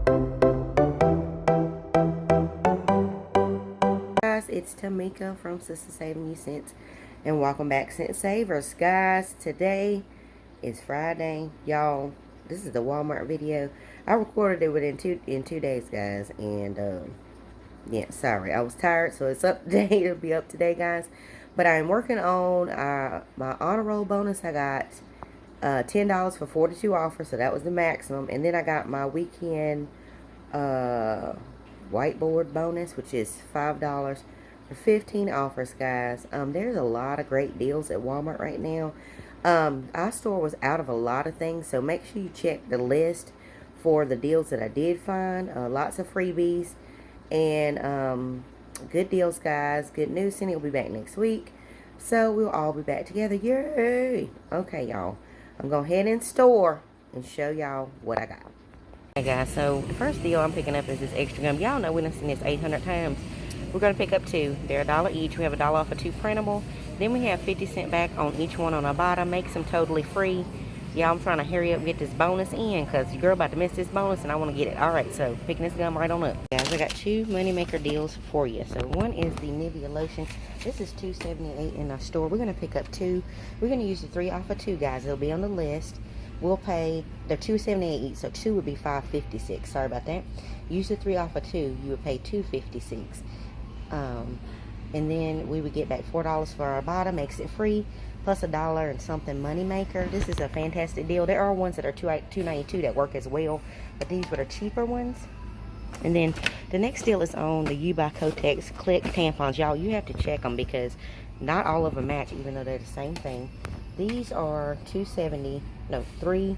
Guys, it's Tamika from Sister Saving You Cents, and welcome back, Cent Savers. Guys, today is Friday. Y'all, this is the Walmart video. I recorded it within two days, guys, and yeah, sorry, I was tired, so it's up today. It'll be up today, guys. But I'm working on my honor roll bonus. I got $10 for 42 offers, so that was the maximum. And then I got my weekend whiteboard bonus, which is $5 for 15 offers, guys. There's a lot of great deals at Walmart right now. Our store was out of a lot of things, so make sure you check the list for the deals that I did find. Lots of freebies and good deals, guys. Good news, Cindy will be back next week, so we'll all be back together. Yay! Okay, y'all, I'm gonna head in store and show y'all what I got. Hey guys, so the first deal I'm picking up is this extra gum. Y'all know we done seen this 800 times. We're going to pick up two. They're $1 each. We have $1 off of two printable. Then we have 50 cents back on each one on Ibotta. Makes them totally free. Y'all, I'm trying to hurry up and get this bonus in because your girl about to miss this bonus and I want to get it. Alright, so picking this gum right on up. Guys, I got two moneymaker deals for you. So one is the Nivea Lotion. This is $2.78 in our store. We're going to pick up two. We're going to use the 3 off of 2, guys. It'll be on the list. We'll pay, they're $2.78 each, so 2 would be $5.56. Sorry about that. Use the 3 off of 2, you would pay $2.56. And then we would get back $4 for our Ibotta, makes it free, plus $1 and something money maker. This is a fantastic deal. There are ones that are $2.92 that work as well, but these were the cheaper ones. And then the next deal is on the U by Kotex Click tampons. Y'all, you have to check them because not all of them match, even though they're the same thing. These are $3.84.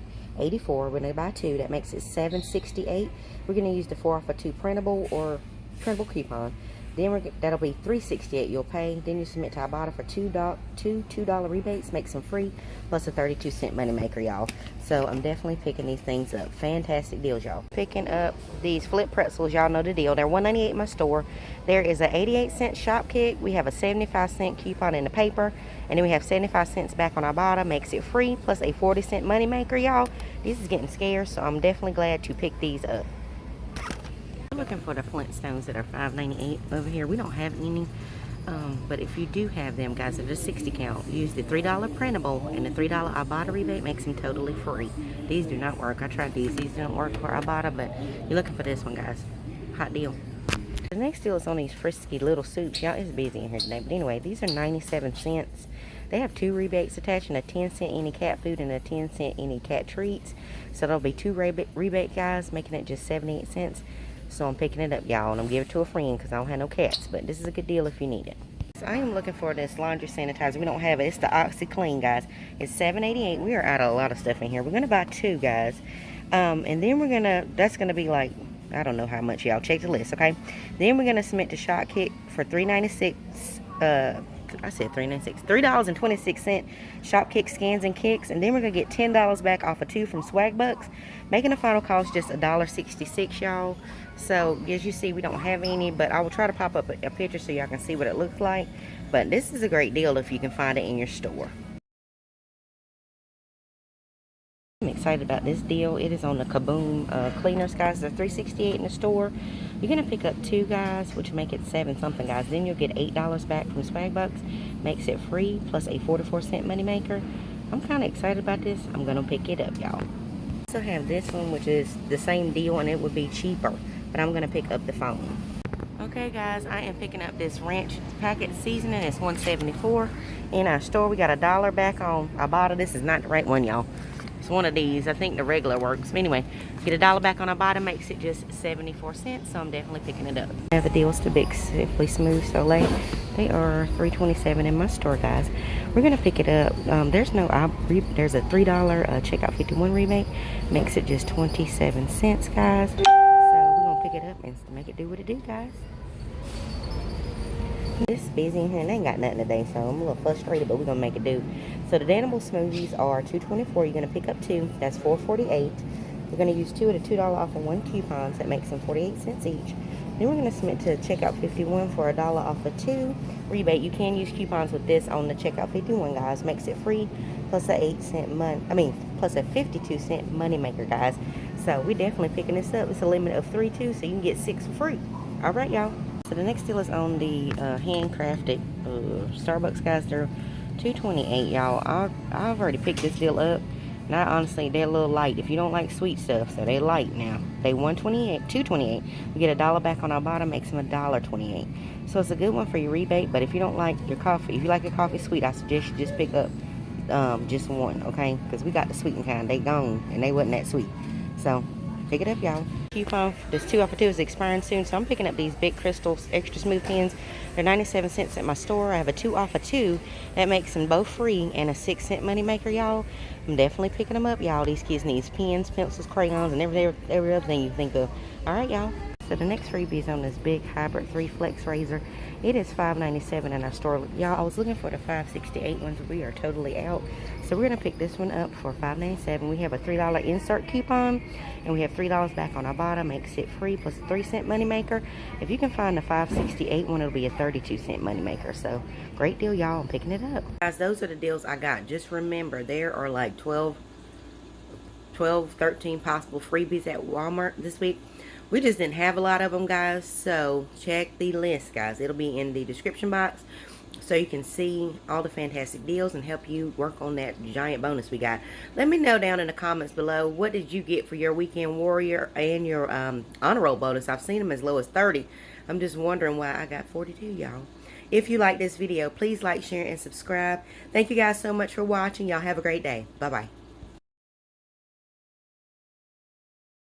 We're going to buy 2. That makes it $7.68. We're going to use the 4 off of 2 printable or printable coupon. Then that'll be $3.68 you'll pay. Then you submit to Ibotta for $2 rebates, makes them free, plus a 32-cent money maker, y'all. So I'm definitely picking these things up. Fantastic deals, y'all. Picking up these flip pretzels, y'all know the deal. They're $1.98 in my store. There is a 88-cent Shopkick. We have a 75-cent coupon in the paper, and then we have 75 cents back on Ibotta, makes it free, plus a 40-cent money maker, y'all. This is getting scarce, so I'm definitely glad to pick these up. Looking for the Flintstones that are $5.98 over here. We don't have any, but if you do have them, guys, they're just 60 count. Use the $3 printable and the $3 Ibotta rebate, makes them totally free. These do not work. I tried these. These don't work for Ibotta, but you're looking for this one, guys. Hot deal. The next deal is on these frisky little soups. Y'all, it's busy in here today, but anyway, these are 97 cents. They have 2 rebates attached, and a 10-cent any cat food and a 10-cent any cat treats. So there'll be 2 rebate, guys, making it just 78 cents. So I'm picking it up, y'all, and I'm giving it to a friend because I don't have no cats. But this is a good deal if you need it. So I am looking for this laundry sanitizer. We don't have it. It's the OxyClean, guys. It's $7.88. We are out of a lot of stuff in here. We're going to buy 2, guys. And then we're going to, that's going to be like, I don't know how much, y'all. Check the list, okay? Then we're going to submit to Shopkick for $3.96. I said $3.96. $3.26 Shopkick scans and kicks, and then we're gonna get $10 back off of 2 from Swag Bucks, making the final cost just $1.66, y'all. So as you see, we don't have any, but I will try to pop up a picture so y'all can see what it looks like. But this is a great deal if you can find it in your store. I'm excited about this deal. It is on the Kaboom cleaners, guys. They're $3.68 in the store. You're going to pick up 2, guys, which make it 7 something, guys. Then you'll get $8 back from Swag Bucks. Makes it free, plus a 44-cent money maker. I'm kind of excited about this. I'm going to pick it up, y'all. I also have this one, which is the same deal, and it would be cheaper. But I'm going to pick up the phone. Okay, guys, I am picking up this ranch packet seasoning. It's $1.74 in our store. We got $1 back on Ibotta. This is not the right one, y'all. It's one of these. I think the regular works. But anyway, get $1 back on Ibotta, makes it just 74 cents. So I'm definitely picking it up. I have the deals to Big Simply Smooth Soleil. They are $3.27 in my store, guys. We're gonna pick it up. There's a $3 checkout 51 rebate, makes it just 27 cents, guys. So we're gonna pick it up and make it do what it do, guys. It's busy in here and they ain't got nothing today, so I'm a little frustrated, but we're gonna make it do. So the Danable smoothies are $2.24. You're gonna pick up 2. That's $4.48. We're gonna use 2 at a $2 off of 1 coupon, so that makes them 48 cents each. Then we're gonna submit to checkout 51 for $1 off of 2 rebate. You can use coupons with this on the checkout 51, guys. Makes it free, plus a 8-cent plus a 52-cent money maker, guys. So we definitely picking this up. It's a limit of 3 too, so you can get 6 for free. All right, y'all. So the next deal is on the handcrafted Starbucks, guys. They're $2.28, y'all. I've already picked this deal up. Now, honestly, they're a little light. If you don't like sweet stuff, so they light now. They $2.28. We get $1 back on our bottom, makes them $1.28. So it's a good one for your rebate. But if you don't like your coffee, if you like your coffee sweet, I suggest you just pick up just one, okay? Because we got the sweetened kind. They gone, and they wasn't that sweet. So pick it up, y'all. Coupon, this 2 off of 2 is expiring soon, so I'm picking up these big crystals extra smooth pens. They're 97 cents at my store. I have a 2 off of 2 that makes them both free and a 6-cent money maker, y'all. I'm definitely picking them up, y'all. These kids need pens, pencils, crayons, and every other thing you think of. All right, y'all. So the next freebie is on this big hybrid 3 flex razor. It is $5.97 in our store. Y'all, I was looking for the $5.68 ones. We are totally out. So we're going to pick this one up for $5.97. We have a $3 insert coupon, and we have $3 back on our bottom. Makes it free, plus a 3-cent money maker. If you can find the $5.68 one, it'll be a 32-cent money maker. So great deal, y'all. I'm picking it up. Guys, those are the deals I got. Just remember, there are like 12, 13 possible freebies at Walmart this week. We just didn't have a lot of them, guys, so check the list, guys. It'll be in the description box so you can see all the fantastic deals and help you work on that giant bonus we got. Let me know down in the comments below, what did you get for your weekend warrior and your honor roll bonus? I've seen them as low as 30. I'm just wondering why I got 42, y'all. If you like this video, please like, share, and subscribe. Thank you guys so much for watching. Y'all have a great day. Bye-bye.